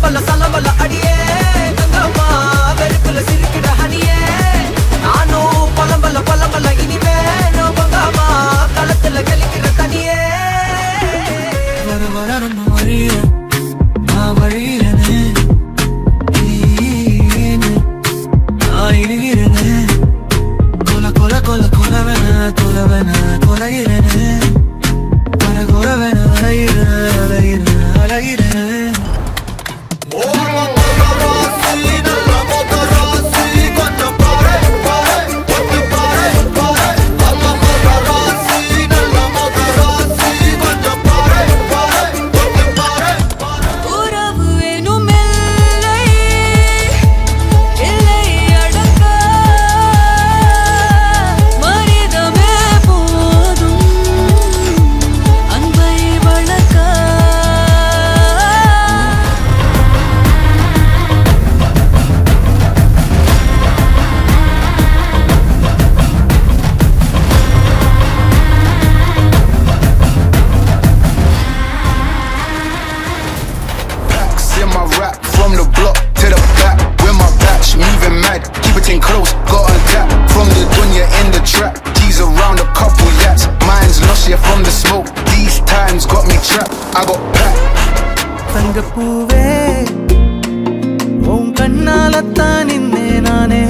சலம்பல சலம்பல அடியே கங்கம்மா வெறுப்புல சிரிக்கிற ஹனியே நானும் பலம்பல பலம்பல இனிமே நோ பங்கம்மா களத்துல கலிக்கிற தனியே வர வர ரொம்ப வழிய நான் வழியிறனே நான் இழுகிறனே கொல கொல கொல கொலவன கொலவன கொலையிறனே கொல கொலவன அலையிறன அலையிறன அலையிறனே My rap from the block to the back, with my batch moving mad, keep it in close, got on tap. From the dunya in the trap, G's around a couple yaps. Mine's lost yeah from the smoke, these times got me trapped. I got packed. தங்கப்பூவே உன் கண்ணாலத்தான் நின்னே நானே